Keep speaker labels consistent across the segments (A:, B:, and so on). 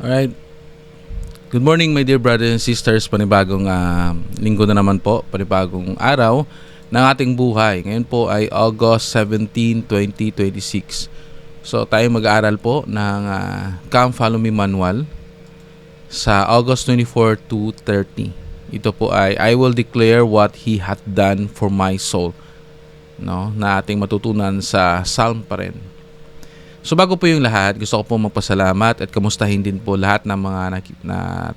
A: Alright. Good morning my dear brothers and sisters. Panibagong linggo na naman po. Panibagong araw ng ating buhay. Ngayon po ay August 17, 2026. So tayo mag-aaral po ng Come Follow Me Manual sa August 24 to 30. Ito po ay I will declare what He hath done for my soul. No, na ating matutunan sa Psalm pa rin. So bago po yung lahat, gusto ko po magpasalamat at kamustahin din po lahat ng mga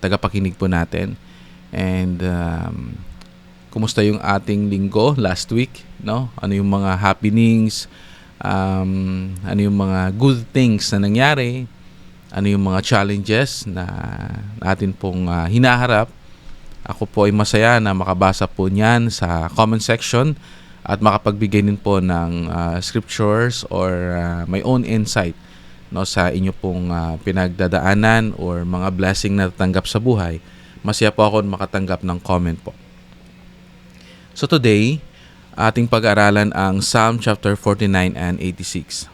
A: tagapakinig po natin. And kumusta yung ating linggo last week, no? Ano yung mga happenings, ano yung mga good things na nangyari, ano yung mga challenges na natin pong hinaharap. Ako po ay masaya na makabasa po niyan sa comment section at makapagbigay din po ng scriptures or my own insight, no, sa inyo pong pinagdadaanan or mga blessing na natanggap sa buhay. Masaya po ako makatanggap ng comment po. So today, ating pag-aralan ang Psalm chapter 49 and 86.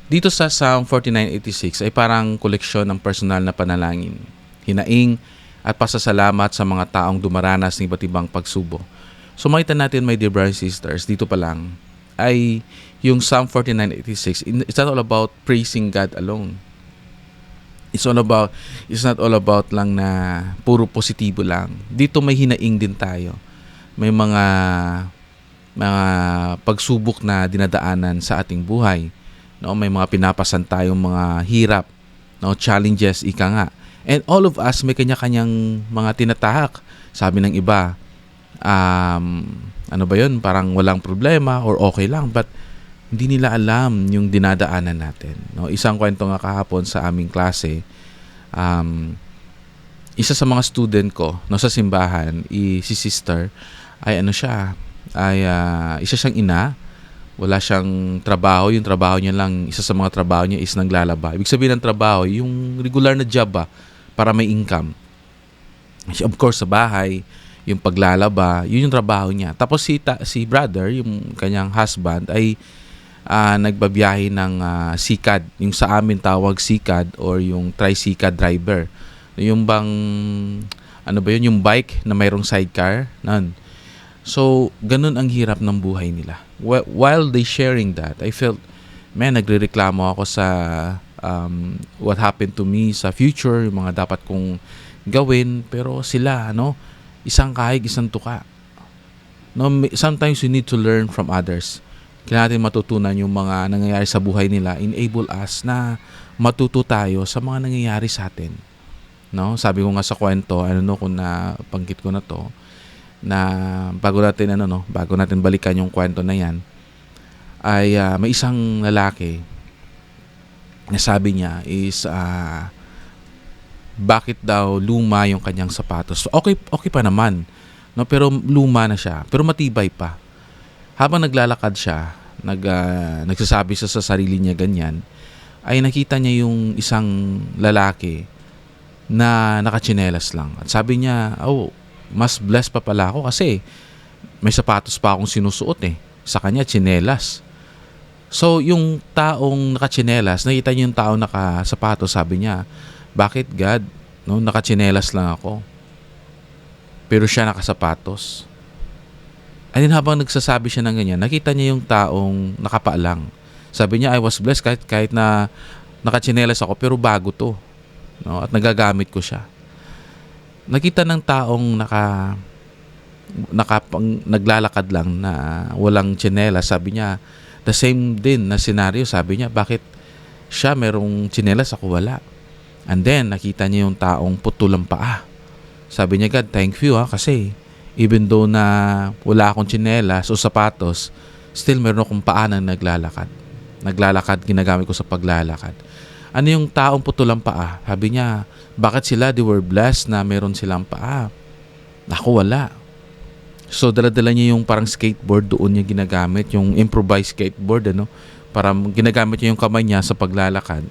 A: Dito sa Psalm 49-86 ay parang koleksyon ng personal na panalangin, hinaing at pasasalamat sa mga taong dumaranas ng iba't ibang pagsubok. So makita natin, my dear brothers and sisters, dito pa lang ay yung Psalm 49:86. It's not all about praising God alone. It's not all about lang na puro positibo lang. Dito may hinaing din tayo. May mga pagsubok na dinadaanan sa ating buhay. No, may mga pinapasan tayong mga hirap, no, challenges, ika nga. And all of us may kanya-kanyang mga tinatahak. Sabi ng iba, ano ba yun? Parang walang problema or okay lang. But hindi nila alam yung dinadaanan natin. No? Isang kwento nga kahapon sa aming klase, isa sa mga student ko, no, sa simbahan, si sister, ay isa siyang ina. Wala siyang trabaho. Yung trabaho niya lang, isa sa mga trabaho niya is naglalaba. Ibig sabihin ng trabaho, yung regular na job para may income. Of course, sa bahay, yung paglalaba, yun yung trabaho niya. Tapos si brother, yung kanyang husband, ay nagbabiyahe ng sikad. Yung sa amin tawag sikad or yung tricycle driver. Yung bang, yung bike na mayroong sidecar. Nun. So, ganun ang hirap ng buhay nila. While they sharing that, I felt, nagrereklamo ako sa what happened to me sa future, yung mga dapat kong gawin, pero sila, isang kahig, isang tuka. No, sometimes we need to learn from others. Kailangan natin matutunan yung mga nangyayari sa buhay nila, enable us na matuto tayo sa mga nangyayari sa atin. No, sabi ko nga sa kwento, kung nabanggit ko na to, na bago natin balikan yung kwento na yan, ay may isang lalaki na sabi niya is bakit daw luma yung kanyang sapatos. Okay pa naman, no, pero luma na siya, pero matibay pa. Habang naglalakad siya, nagsasabi siya sa sarili niya ganyan, ay nakita niya yung isang lalaki na nakatsinelas lang. At sabi niya, mas blessed pa pala ako kasi may sapatos pa akong sinusuot sa kanya, tsinelas. So, yung taong nakatsinelas, nakita niya yung taong nakasapatos, sabi niya, bakit God? No, nakatsinelas lang ako. Pero siya nakasapatos. And then habang nagsasabi siya ng ganyan, nakita niya yung taong nakapaalang. Sabi niya, I was blessed kahit na nakatsinelas ako, pero bago to. No, at nagagamit ko siya. Nakita ng taong naglalakad lang na walang tsinelas, sabi niya, the same din na senaryo, sabi niya, bakit siya merong tsinelas, ako wala. And then, nakita niya yung taong putol ang paa. Sabi niya, God, thank you kasi even though na wala akong tsinelas o sapatos, still meron akong paa na naglalakad. Ginagamit ko sa paglalakad. Ano yung taong putol ang paa? Sabi niya, bakit sila, they were blessed na meron silang paa? Ako wala. So, dala-dala niya yung parang skateboard, doon niya ginagamit, yung improvised skateboard, para ginagamit niya yung kamay niya sa paglalakad.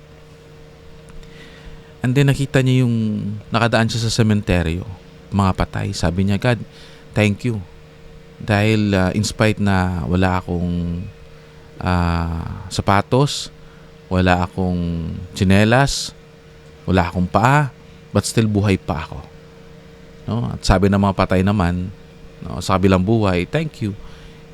A: And then, nakita niya yung nakadaan siya sa sementeryo, mga patay. Sabi niya, God, thank you. Dahil in spite na wala akong sapatos, wala akong tsinelas, wala akong paa, but still buhay pa ako. No? At sabi ng mga patay naman, no, sa kabilang buhay, thank you.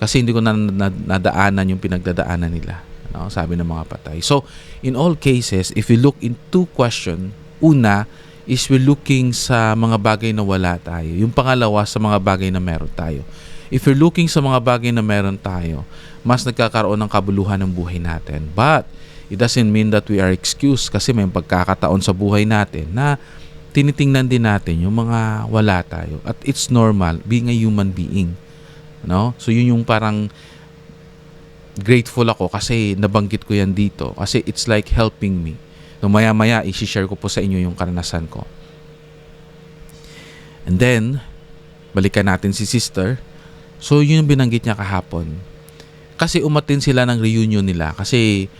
A: Kasi hindi ko nadaanan yung pinagdadaanan nila. No? Sabi ng mga patay. So, in all cases, if you look into question, una is we're looking sa mga bagay na wala tayo. Yung pangalawa, sa mga bagay na meron tayo. If you're looking sa mga bagay na meron tayo, mas nagkakaroon ng kabuluhan ng buhay natin. But, it doesn't mean that we are excused kasi may pagkakataon sa buhay natin na tinitingnan din natin yung mga wala tayo. At it's normal being a human being. No? So, yun yung parang grateful ako kasi nabanggit ko yan dito. Kasi it's like helping me. So, maya-maya, isi-share ko po sa inyo yung karanasan ko. And then, balikan natin si sister. So, yun yung binanggit niya kahapon. Kasi umatin sila ng reunion nila. Kasi,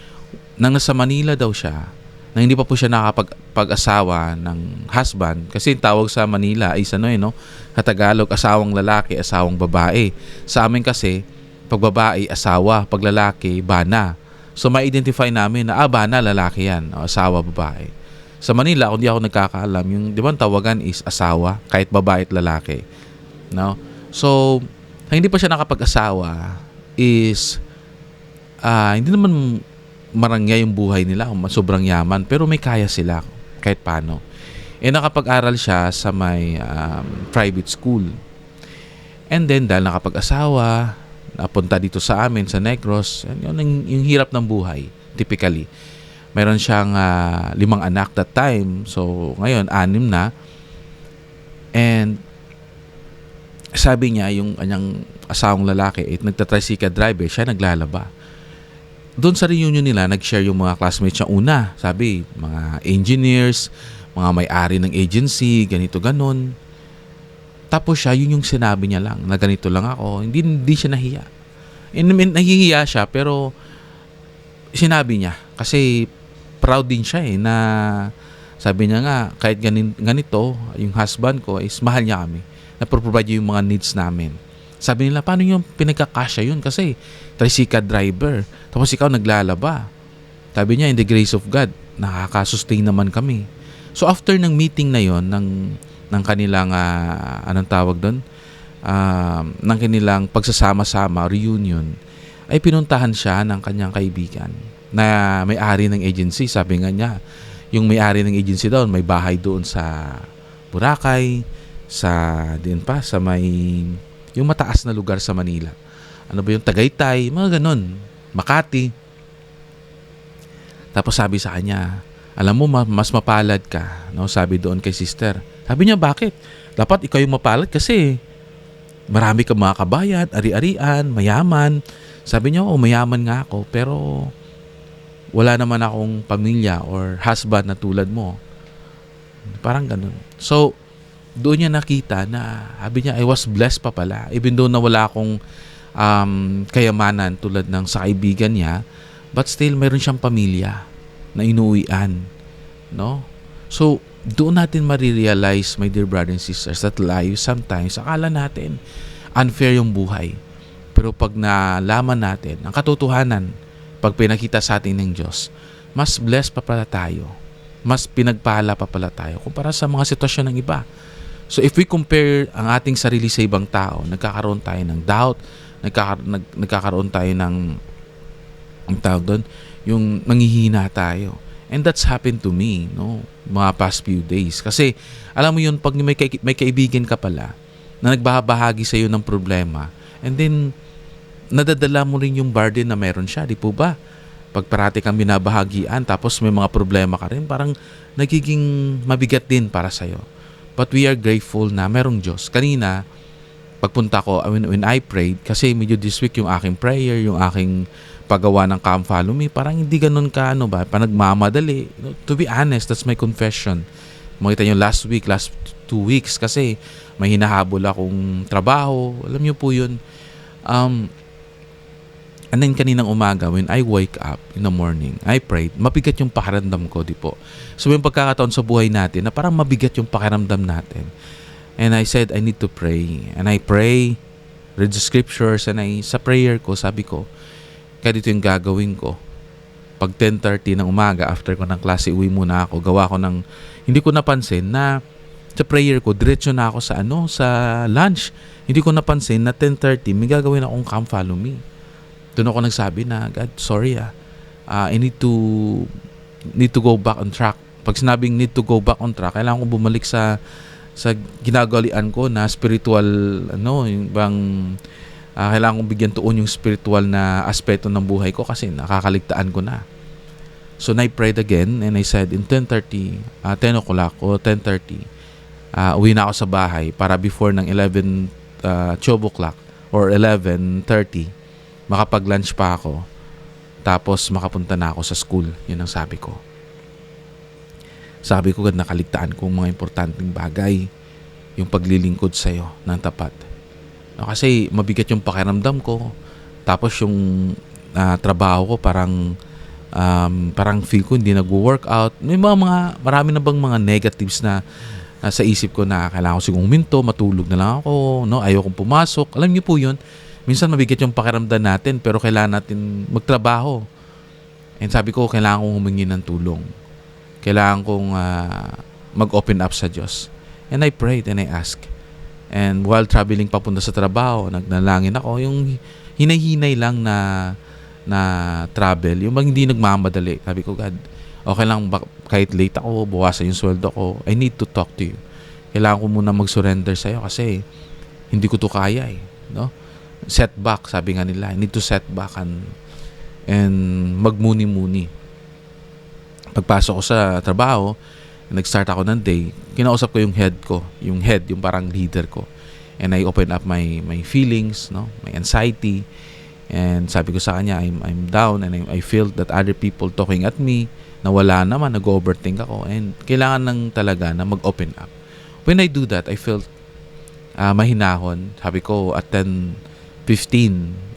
A: nang nasa Manila daw siya, na hindi pa po siya nakapag-asawa ng husband. Kasi tawag sa Manila is Katagalog, asawang lalaki, asawang babae. Sa amin kasi, pag babae, asawa. Pag lalaki, bana. So, ma-identify namin na, bana, lalaki yan. O, asawa, babae. Sa Manila, kung di ako nagkakaalam, yung, di ba, tawagan is asawa, kahit babae at lalaki. No? So, hindi pa siya nakapag-asawa is, hindi naman marangya yung buhay nila, sobrang yaman, pero may kaya sila kahit paano. Nakapag-aral siya sa may private school. And then, dahil nakapag-asawa, napunta dito sa amin, sa Negros, yung hirap ng buhay, typically. Meron siyang 5 anak that time. So, ngayon, 6 na. And, sabi niya, yung kanyang asawang lalaki, nagtatricycle driver, siya naglalaba. Doon sa reunion nila, nag-share yung mga classmates niya una. Sabi, mga engineers, mga may-ari ng agency, ganito, ganon. Tapos siya, yun yung sinabi niya lang, na ganito lang ako. Hindi siya nahiya. Nahihiya siya, pero sinabi niya. Kasi proud din siya na sabi niya nga, kahit ganito, yung husband ko is mahal niya kami. Na-provide yung mga needs namin. Sabi nila, paano yung pinagkakasya yun? Kasi tricycle driver. Tapos ikaw naglalaba. Sabi niya, in the grace of God, nakaka-sustain naman kami. So after ng meeting na yon ng kanilang, anong tawag doon? Ng kanilang pagsasama-sama, reunion, ay pinuntahan siya ng kanyang kaibigan na may-ari ng agency. Sabi nga niya, yung may-ari ng agency doon, may bahay doon sa Boracay, sa may yung mataas na lugar sa Manila. Ano ba yung Tagaytay, mga ganon. Makati. Tapos sabi sa kanya, alam mo, mas mapalad ka. No? Sabi doon kay sister. Sabi niya, bakit? Dapat ikaw yung mapalad kasi marami kang mga kabayan, ari-arian, mayaman. Sabi niya, mayaman nga ako, pero wala naman akong pamilya or husband na tulad mo. Parang ganon. So, doon niya nakita na, sabi niya, I was blessed pa pala. Even though na wala akong kayamanan tulad ng sa kaibigan niya, but still, mayroon siyang pamilya na inuwian. No? So, doon natin marirealize, my dear brothers and sisters, that life sometimes, akala natin, unfair yung buhay. Pero pag nalaman natin, ang katotohanan, pag pinakita sa atin ng Diyos, mas blessed pa pala tayo. Mas pinagpala pa pala tayo kumpara sa mga sitwasyon ng iba. So if we compare ang ating sarili sa ibang tao, nagkakaroon tayo ng doubt, nagkakaroon tayo ng ang tawag doon, yung nanghihina tayo. And that's happened to me, no, mga past few days. Kasi alam mo yun, pag may kaibigan ka pala na nagbabahagi sa iyo ng problema, and then nadadala mo rin yung burden na meron siya, di po ba? Pag parati kang binabahagian, tapos may mga problema ka rin, parang nagiging mabigat din para sa'yo. But we are grateful na merong Diyos. Kanina, pagpunta ko, when I prayed, kasi medyo this week yung aking prayer, yung aking paggawa ng Come Follow Me, parang hindi ganun ka, panagmamadali. To be honest, that's my confession. Makita nyo last 2 weeks, kasi may hinahabol akong trabaho. Alam nyo po yun. And then kaninang umaga, when I wake up in the morning, I prayed, mabigat yung pakiramdam ko, di po. So yung pagkakataon sa buhay natin, na parang mabigat yung pakiramdam natin. And I said, I need to pray. And I pray, read the scriptures, and sa prayer ko, sabi ko, kaya dito yung gagawin ko. pag 10:30 ng umaga, after ko ng klase, uwi muna ako. Gawa ko ng, hindi ko napansin na sa prayer ko, diretso na ako sa lunch. Hindi ko napansin na 10:30, may gagawin akong come follow me. Doon ako nagsabi na, God, sorry I need to go back on track. Pag sinabing need to go back on track, kailangan ko bumalik sa ginagalian ko na spiritual, yung bang, kailangan kong bigyan tuon yung spiritual na aspeto ng buhay ko kasi nakakaligtaan ko na. So, I prayed again and I said, in 10:30, 10 o'clock o 10:30, uwi na ako sa bahay para before ng 12 o'clock or 11:30, makapag-lunch pa ako. Tapos, makapunta na ako sa school. Yun ang sabi ko. Sabi ko, God, nakaligtaan ko mga importanteng bagay. Yung paglilingkod sa'yo ng tapat. Kasi mabigat yung pakiramdam ko. Tapos yung trabaho ko parang feel ko hindi nag-workout. May marami na bang mga negatives na sa isip ko na kailangan ko sigong huminto, matulog na lang ako, ayokong pumasok. Alam niyo po yun, minsan mabigat yung pakiramdam natin pero kailangan natin magtrabaho. And sabi ko, kailangan kong humingi ng tulong. Kailangan kong mag-open up sa Diyos. And I prayed and I asked. And while traveling papunta sa trabaho, nagnalangin ako. Yung hinay-hinay lang na travel. Yung hindi nagmamadali. Sabi ko, God, okay lang kahit late ako, buwasan yung sweldo ko. I need to talk to you. Kailangan ko muna mag-surrender sa'yo kasi hindi ko to kaya Setback, sabi nga nila. I need to set back and magmuni-muni. Pagpasok ko sa trabaho, nag-start ako ng day, kinausap ko yung head, yung parang leader ko. And I open up my feelings, my anxiety. And sabi ko sa kanya, I'm down and I feel that other people talking at me, na wala naman, nag-overthink ako. And kailangan lang talaga na mag-open up. When I do that, I felt mahinahon. Sabi ko, at 10:15,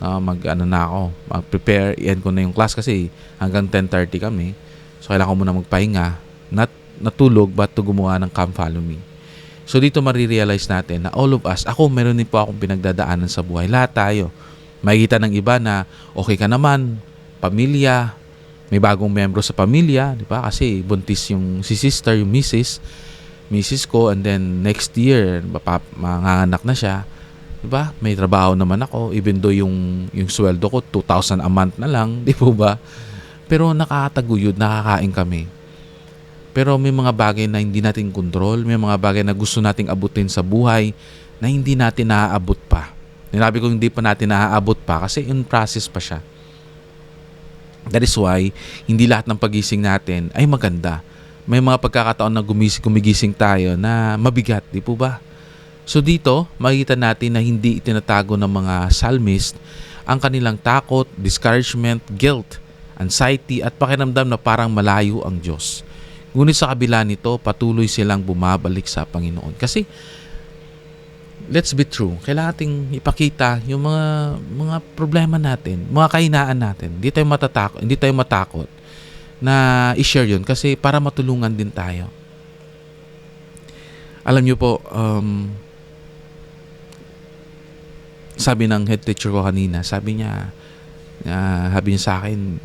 A: mag-prepare, i-end ko na yung class kasi hanggang 10:30 kami. So, kailangan ko muna magpahinga. Natulog but to gumawa ng come follow me. So dito marirealize natin na all of us, meron din po akong pinagdadaanan sa buhay. Lahat tayo. Makikita ng iba na okay ka naman, pamilya, may bagong membro sa pamilya, di ba? Kasi buntis yung si sister, yung Mrs. ko, and then next year, manganganak na siya. Di ba? May trabaho naman ako, even though yung sweldo ko, 2,000 a month na lang, di po ba? Pero nakakataguyod, nakakain kami. Pero may mga bagay na hindi natin control, may mga bagay na gusto nating abutin sa buhay na hindi natin naaabot pa. Sinabi ko hindi pa natin naaabot pa kasi in process pa siya. That is why hindi lahat ng pagising natin ay maganda. May mga pagkakataon na gumigising tayo na mabigat, di po ba? So dito, makikita natin na hindi itinatago ng mga psalmist ang kanilang takot, discouragement, guilt, anxiety at pakiramdam na parang malayo ang Diyos. Ngunit sa kabila nito, patuloy silang bumabalik sa Panginoon. Kasi, let's be true, kailangan nating ipakita yung mga problema natin, mga kahinaan natin. Hindi tayo matakot na i-share yun kasi para matulungan din tayo. Alam niyo po, sabi ng head teacher ko kanina, sabi niya sa akin,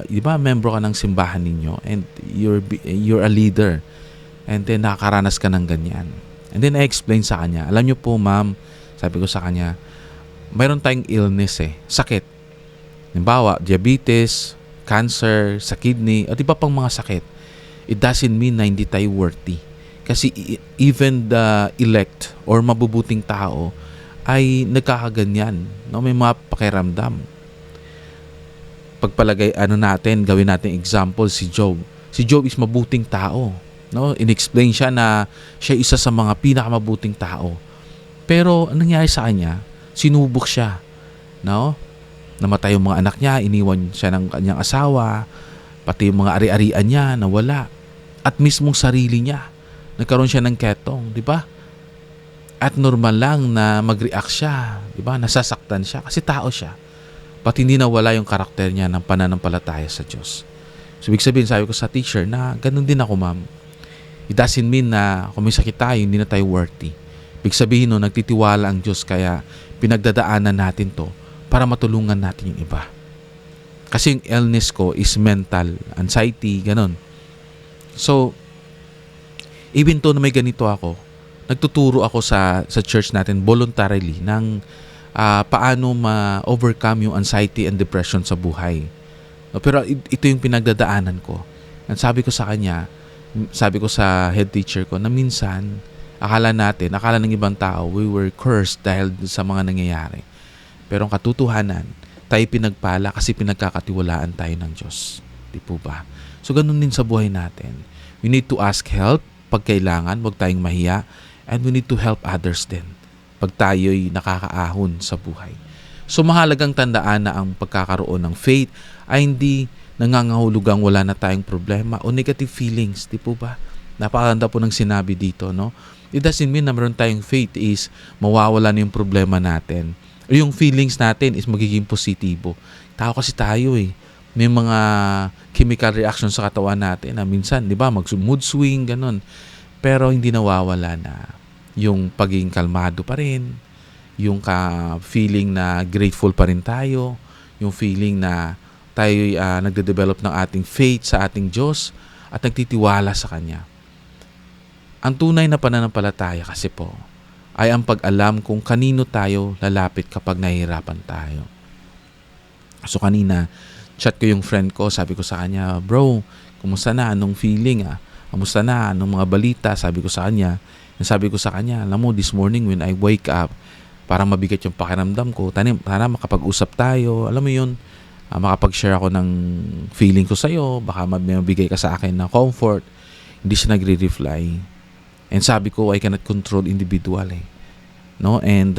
A: di ba, membro ka ng simbahan ninyo and you're a leader and then nakakaranas ka ng ganyan. And then I explained sa kanya, alam niyo po ma'am, sabi ko sa kanya, mayroon tayong illness sakit. Halimbawa, diabetes, cancer, sa kidney, at iba pang mga sakit. It doesn't mean na hindi tayo worthy. Kasi even the elect or mabubuting tao ay nagkakaganyan. May mga pakiramdam. Pagpalagay gawin natin example si Job. Si Job is mabuting tao. In-explain siya na siya isa sa mga pinakamabuting tao. Pero anong nangyari sa kanya? Sinubok siya. Namatay yung mga anak niya, iniwan siya ng kanyang asawa, pati yung mga ari-arian niya nawala. At mismong sarili niya, nagkaroon siya ng ketong, di ba? At normal lang na mag-react siya, di ba? Nasasaktan siya kasi tao siya. Pati hindi nawala yung karakter niya ng pananampalataya sa Diyos. So, ibig sabihin, sabi ko sa teacher na ganun din ako, ma'am. It doesn't mean na kung may sakit tayo, hindi na tayo worthy. Ibig sabihin, nagtitiwala ang Diyos kaya pinagdadaanan natin to para matulungan natin yung iba. Kasi yung illness ko is mental, anxiety, ganun. So, even though na may ganito ako, nagtuturo ako sa church natin voluntarily ng paano ma-overcome yung anxiety and depression sa buhay. No, pero ito yung pinagdadaanan ko. And sabi ko sa kanya, sabi ko sa head teacher ko na minsan, akala ng ibang tao, we were cursed dahil sa mga nangyayari. Pero ang katotohanan, tayo pinagpala kasi pinagkakatiwalaan tayo ng Diyos. Di po ba? So, ganun din sa buhay natin. We need to ask help pag kailangan, huwag tayong mahiya, and we need to help others din pag tayo'y nakakaahon sa buhay. So, mahalagang tandaan na ang pagkakaroon ng faith ay hindi nangangahulugang wala na tayong problema o negative feelings. Di po ba? Napakaganda po ng sinabi dito, no? It doesn't mean na meron tayong faith is mawawala na yung problema natin. O yung feelings natin is magiging positibo. Tao kasi tayo eh. May mga chemical reaction sa katawan natin na minsan, di ba, mood swing, ganun. Pero hindi nawawala na yung pagiging kalmado pa rin, yung feeling na grateful pa rin tayo, yung feeling na tayo nagde-develop ng ating faith sa ating Diyos at nagtitiwala sa Kanya. Ang tunay na pananampalataya kasi po ay ang pag-alam kung kanino tayo lalapit kapag nahihirapan tayo. So kanina, chat ko yung friend ko, sabi ko sa kanya, bro, kumusta na? Anong feeling? Kumusta na? Anong mga balita? Sabi ko sa kanya, alam mo, this morning when I wake up, parang mabigat yung pakiramdam ko. Sana makapag-usap tayo. Alam mo yun, makapag-share ako ng feeling ko sa'yo. Baka mabigay ka sa akin ng comfort. Hindi siya nagre-reply. And sabi ko, I cannot control individual eh. No? And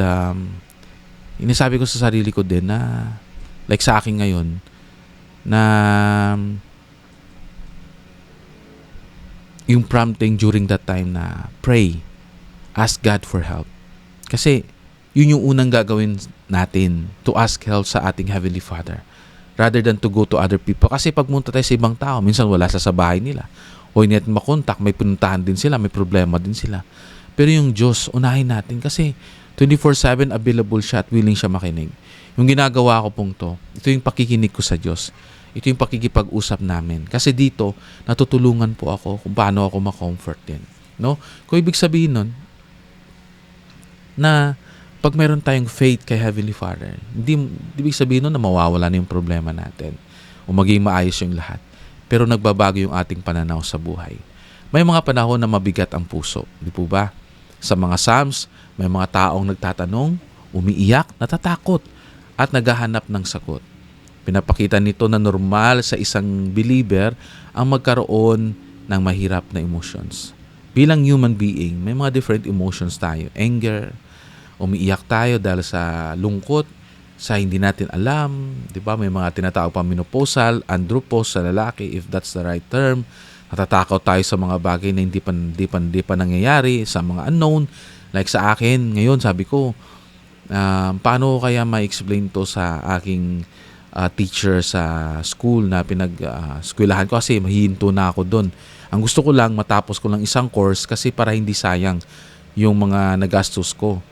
A: inisabi ko sa sarili ko din na, like sa akin ngayon, na yung prompting during that time na pray, ask God for help. Kasi yun yung unang gagawin natin, to ask help sa ating Heavenly Father rather than to go to other people. Kasi pag munta tayo sa ibang tao, minsan wala sa bahay nila. O hindi natin makontak, may pinuntahan din sila, may problema din sila. Pero yung Diyos, unahin natin kasi 24/7 available siya at willing siya makinig. Yung ginagawa ko pong ito yung pakikinig ko sa Diyos. Ito yung pakikipag-usap namin. Kasi dito, natutulungan po ako kung paano ako ma-comfort din. No? Kung ibig sabihin nun, na pag meron tayong faith kay Heavenly Father, hindi ibig sabihin nun na mawawala na yung problema natin o maging maayos yung lahat. Pero nagbabago yung ating pananaw sa buhay. May mga panahon na mabigat ang puso, di po ba? Sa mga Psalms, may mga taong nagtatanong, umiiyak, natatakot, at naghahanap ng sagot. Pinapakita nito na normal sa isang believer ang magkaroon ng mahirap na emotions. Bilang human being, may mga different emotions tayo. Anger, umiiyak tayo dahil sa lungkot, sa hindi natin alam, di ba? May mga tinatawag pa menopausal, andropause sa lalaki, if that's the right term. Natatakot tayo sa mga bagay na hindi pa nangyayari, sa mga unknown. Like sa akin, ngayon sabi ko, paano kaya ma-explain to sa aking teacher sa school na pinag-eskwelahan ko kasi mahihinto na ako doon. Ang gusto ko lang, matapos ko lang isang course kasi para hindi sayang yung mga nagastos ko.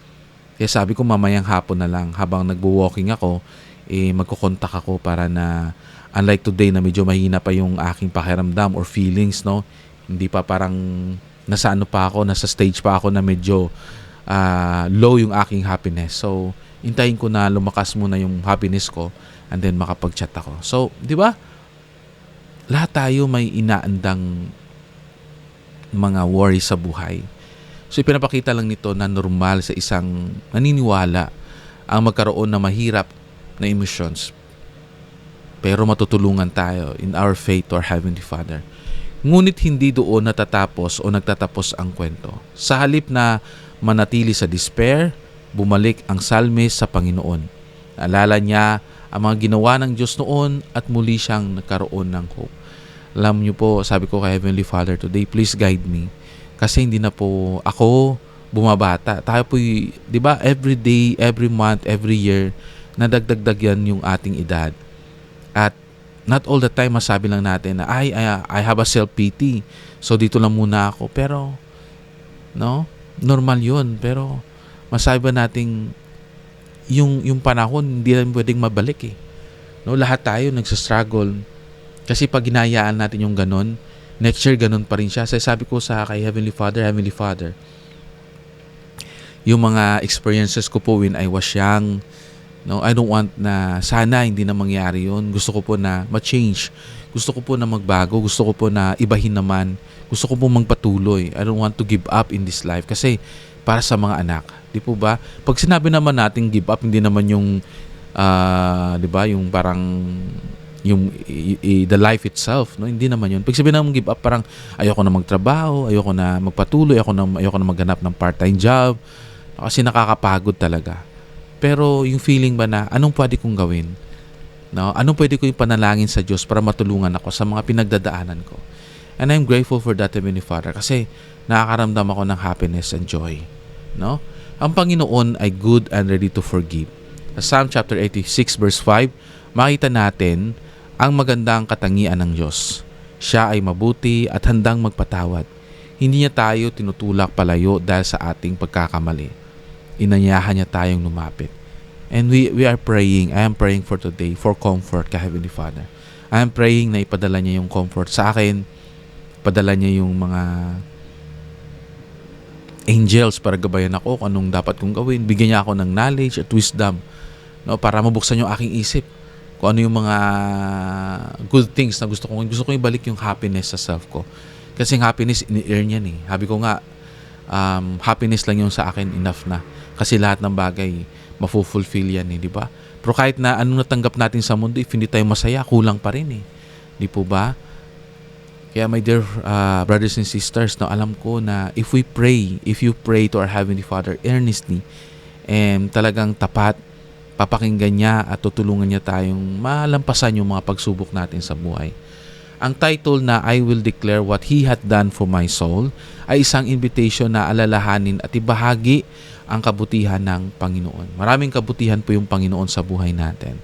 A: Kaya sabi ko mamayang hapon na lang habang nagwo-walking ako, magkukontak ako para na unlike today na medyo mahina pa yung aking pakiramdam or feelings, no? Hindi pa parang nasa stage pa ako na medyo low yung aking happiness. So, hintayin ko na lumakas muna yung happiness ko and then makapag-chat ako. So, di ba? Lahat tayo may inaandang mga worry sa buhay. So, ipinapakita lang nito na normal sa isang naniniwala ang magkaroon ng mahirap na emotions. Pero matutulungan tayo in our faith to our Heavenly Father. Ngunit hindi doon natatapos o nagtatapos ang kwento. Sa halip na manatili sa despair, bumalik ang psalmist sa Panginoon. Naalala niya ang mga ginawa ng Diyos noon at muli siyang nagkaroon ng hope. Alam niyo po, sabi ko kay Heavenly Father today, please guide me. Kasi hindi na po ako bumabata. Tayo po, di ba, every day, every month, every year, nadagdagdag yan yung ating edad. At not all the time masabi lang natin na I have a self-pity. So dito lang muna ako. Pero, no? Normal yun. Pero, masabi ba nating yung panahon hindi lang pwedeng mabalik eh. No, lahat tayo nagsa-struggle. Kasi pag ginayaan natin yung ganun, next year ganun pa rin siya. Sabi ko sa kay Heavenly Father, yung mga experiences ko po when I was young, no, I don't want na sana hindi na mangyari yun. Gusto ko po na ma-change. Gusto ko po na magbago. Gusto ko po na ibahin naman. Gusto ko po magpatuloy. I don't want to give up in this life kasi para sa mga anak. Di po ba? Pag sinabi naman natin give up, hindi naman yung di ba, yung parang yung the life itself, no, hindi naman yun. Pag sabihin naman give up, parang ayoko na magtrabaho, ayoko na magpatuloy, ayoko na maghanap ng part-time job kasi nakakapagod talaga. Pero yung feeling ba na anong pwede kong gawin, no, anong pwede ko ipanalangin sa Diyos para matulungan ako sa mga pinagdadaanan ko. And I'm grateful for that, Heavenly Father, kasi nakakaramdam ako ng happiness and joy, no. Ang Panginoon ay good and ready to forgive. Sa Psalm chapter 86 verse 5, makita natin ang magandang katangian ng Diyos. Siya ay mabuti at handang magpatawad. Hindi niya tayo tinutulak palayo dahil sa ating pagkakamali. Inanyayahan niya tayong lumapit. And we are praying. I am praying for today for comfort kay Heavenly Father. I am praying na ipadala niya yung comfort sa akin. Padala niya yung mga angels para gabayan ako kung anong dapat kong gawin. Bigyan niya ako ng knowledge at wisdom, no, para mabuksan yung aking isip. Kung ano yung mga good things na gusto kong ibalik yung happiness sa self ko. Kasi yung happiness, in-earn yan eh. Sabi ko nga, happiness lang yung sa akin, enough na. Kasi lahat ng bagay, mafulfill yan eh, di ba? Pero kahit na anong natanggap natin sa mundo, if hindi tayo masaya, kulang pa rin eh. Di po ba? Kaya my dear brothers and sisters, no, alam ko na if you pray to our Heavenly Father earnestly, and talagang tapat, papakinggan niya at tutulungan niya tayong malampasan yung mga pagsubok natin sa buhay. Ang title na I Will Declare What He Hath Done for My Soul ay isang invitation na alalahanin at ibahagi ang kabutihan ng Panginoon. Maraming kabutihan po yung Panginoon sa buhay natin.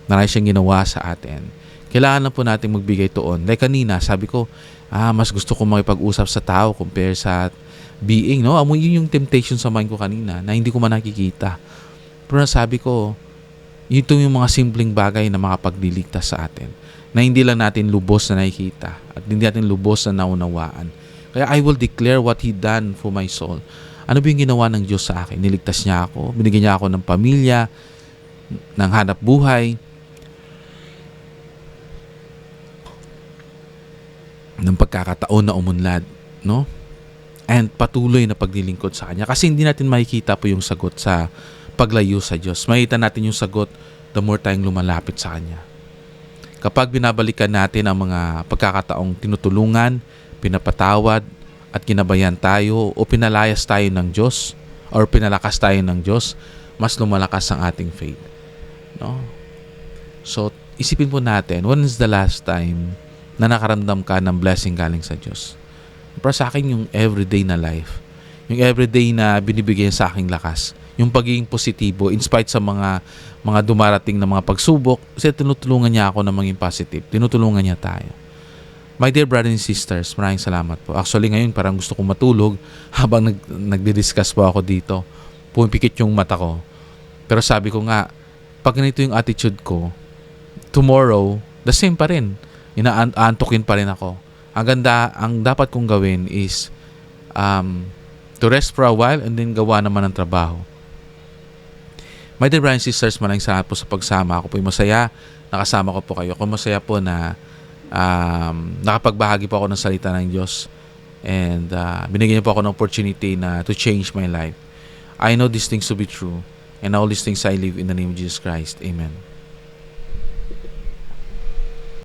A: Marami siyang ginawa sa atin. Kailangan lang po natin magbigay tuon. Like kanina, sabi ko, mas gusto ko makipag-usap sa tao compare sa being, no? Yun yung temptation sa mind ko kanina na hindi ko man nakikita. Pero nasabi ko, ito yung mga simpleng bagay na makapagliligtas sa atin. Na hindi lang natin lubos na nakikita at hindi natin lubos na naunawaan. Kaya I will declare what He done for my soul. Ano ba yung ginawa ng Diyos sa akin? Niligtas niya ako, binigyan niya ako ng pamilya, ng hanap buhay, ng pagkakataon na umunlad, no? And patuloy na paglilingkod sa Kanya. Kasi hindi natin makikita po yung sagot sa paglayo sa Diyos. Makita natin yung sagot the more tayong lumalapit sa Kanya. Kapag binabalikan natin ang mga pagkakataong tinutulungan, pinapatawad, at kinabayan tayo o pinalayas tayo ng Diyos or pinalakas tayo ng Diyos, mas lumalakas ang ating faith. No? So, isipin po natin, when is the last time na nakaramdam ka ng blessing galing sa Diyos? Para sa akin, yung everyday na life. Yung everyday na binibigay sa aking lakas. Yung pagiging positibo in spite sa mga dumarating na mga pagsubok, kasi tinutulungan niya ako na maging positive. Tinutulungan niya tayo. My dear brothers and sisters, maraming salamat po. Actually ngayon parang gusto kong matulog habang nagdi-discuss po ako dito. Pumipikit yung mata ko. Pero sabi ko nga, pag ganito yung attitude ko, tomorrow, the same pa rin. Inaantokin pa rin ako. Ang dapat kong gawin is to rest for a while and then gawa naman ng trabaho. My dear brothers and sisters, maraming salamat po sa pagsama. Ako po yung masaya. Nakasama ko po kayo. Ako masaya po na nakapagbahagi po ako ng salita ng Diyos. And binigyan niyo po ako ng opportunity na to change my life. I know these things to be true. And all these things I live in the name of Jesus Christ. Amen.